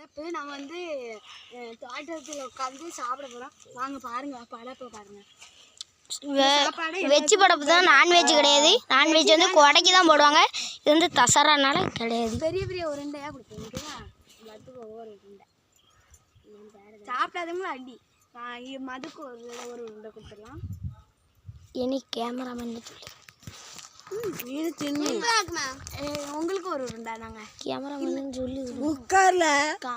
இப்போ நம்ம வந்து தோட்டத்தில் உட்காந்து சாப்பிட போகிறோம். வாங்க பாருங்க, படப்பை பாருங்க. வெஜ் படப்பு தான், நான்வெஜ் கிடையாது. நான்வெஜ் வந்து கொடைக்கு தான் போடுவாங்க. இது வந்து தசரானால கிடையாது. பெரிய பெரிய உருண்டையாக கொடுப்போம். எல்லாத்துக்கும் ஒவ்வொரு உருண்டை. சாப்பிடாதவங்களும் அடி. மதுக்கு ஒரு உருண்டை கொடுத்துடலாம். இனி கேமராமேன் உங்களுக்கு ஒரு உருண்டை நாங்க கேமராமேன் சொல்லி உட்கார்ல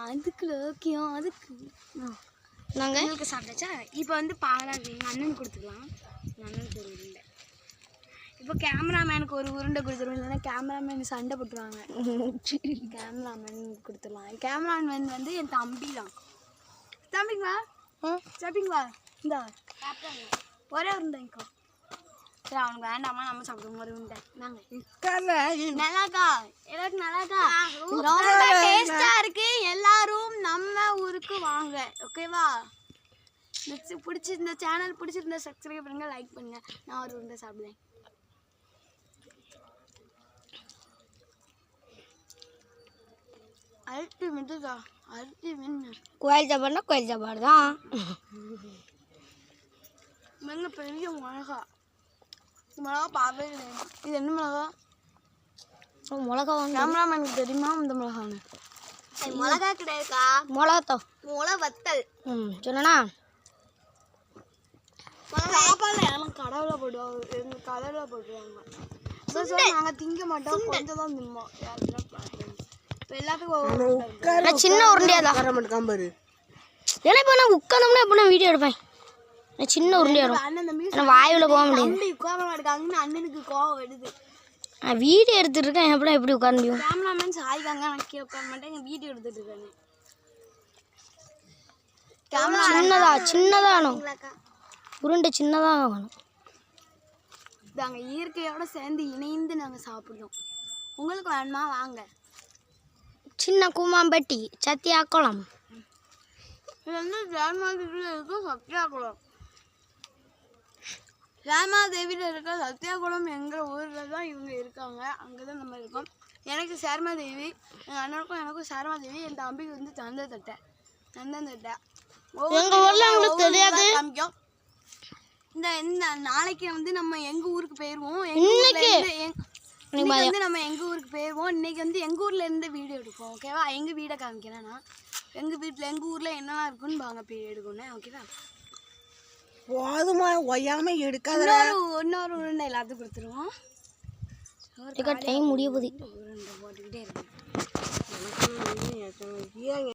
அதுக்கு ஓகேயும் அதுக்கு நாங்கள் உங்களுக்கு சாப்பிட்டாச்சா. இப்போ வந்து பாலாங்க எங்கள் அண்ணனுக்கு கொடுத்துக்கலாம். எங்கள் அண்ணனுக்கு ஒரு உருண்டை. இப்போ கேமராமேனுக்கு ஒரு உருண்டை கொடுத்துருவோம், இல்லைன்னா கேமராமேன் சண்டை போட்டுருவாங்க. கேமராமேன் கொடுத்துடலாம். கேமராமேன் வந்து என் தம்பி தான். தம்பிங்களா சாப்பிங்களா? இந்த ஒரே உருண்டைங்கக்கா. சரி, அவனுக்கு வேண்டாமா, நம்ம சாப்பிடுவோம் ஒரு உருண்டை. நாங்கள் நல்லாக்கா, எல்லாருக்கும் நல்லாக்கா, ரொம்ப டேஸ்டா இருக்கு. எல்லாரும் நம்ம ஊருக்கு வாங்க, ஓகேவா? பிடிச்சிருந்த சேனல் பிடிச்சிருந்தா சப்ஸ்கிரைப் பண்ணுங்க, லைக் பண்ணுங்க. நான் ஒரு உருண்டை சாப்பிடுவேன். அல்டிமேட் தான், அல்டிமேட். கோயில் சாப்பாடுனா கோயில் சாப்பாடு தான். நல்ல பெரிய மிளகா. மிளகா பார்க்கவே கிடையாது. இது என்ன மிளகா? மிளகா வாங்க. கேமராமேனுக்கு தெரியுமா இந்த மிளகான்னு? மிளகா கிடையாதுக்கா, மிளகாத்தோ மிளகா வத்தல். சொன்னா சாப்பாடுல எல்லாம் கடவுளை போடுவாங்க, எங்கள் கடவுளை போட்டுருவாங்க. நாங்கள் திங்க மாட்டோம், கொஞ்சம் தான் திம்போம். இப்போ எல்லாத்துக்கும் சின்ன உருண்டையா தான் பாரு. ஏன்னா இப்போ நான் உட்காந்தோம்னா எப்போ நான் வீடியோ எடுப்பேன். சின்ன உருண்டையா வரும், வாயுல போக முடியாது. உட்கார மாட்டேங்க, அண்ணனுக்கு கோவம் வருது. நான் வீடியோ எடுத்துட்டு இருக்கேன், எப்படி உட்கார முடியும்? கேமராமேன் சாய்க்காங்க, நான் கீழே உட்கார மாட்டேன், வீடியோ எடுத்துட்டு இருக்காங்க. சின்னதா வேணும், உருண்டை சின்னதாக வேணும். நாங்கள் இயற்கையோட சேர்ந்து இணைந்து நாங்கள் சாப்பிடுவோம். உங்களுக்கு வேணுமா வாங்க. சின்ன கூமாம்பட்டி சத்தியாக்குளம். இது வந்து ஜெயமாதேவியில் இருக்க சத்தியாகுளம். ஜெயமாதேவியில் இருக்க சத்தியாகுளம் எங்கள் ஊரில் தான் இவங்க இருக்காங்க. அங்கே தான் நம்ம இருக்கோம். எனக்கு சேர்மாதேவி, எங்கள் அண்ணனுக்கும் எனக்கும் சேர்மாதேவி, என் தம்பிக்கு வந்து தந்தத்தட்டை. எங்கள் ஊரில் உங்களுக்கு தெரியாது. காமிக்கும். இந்த நாளைக்கு வந்து நம்ம எங்கள் ஊருக்கு போயிடுவோம். இன்னைக்கு வந்து நம்ம எங்கள் ஊருக்கு போயிடுவோம். இன்னைக்கு வந்து எங்கள் ஊரில் இருந்து வீடியோ எடுப்போம், ஓகேவா? எங்கள் வீடை காமிக்கிறேன்னா எங்கள் வீட்டில் எங்கள் ஊரில் என்னெல்லாம் இருக்குன்னு வாங்க போய் எடுக்கணும், ஓகேவா? போதுமா ஒய்யாம எடுக்காத. இன்னொரு உருண்டை எல்லாத்துக்கும் கொடுத்துருவோம். டைம் முடிய போகுது. உருண்டை போட்டுக்கிட்டே இருக்கேன்.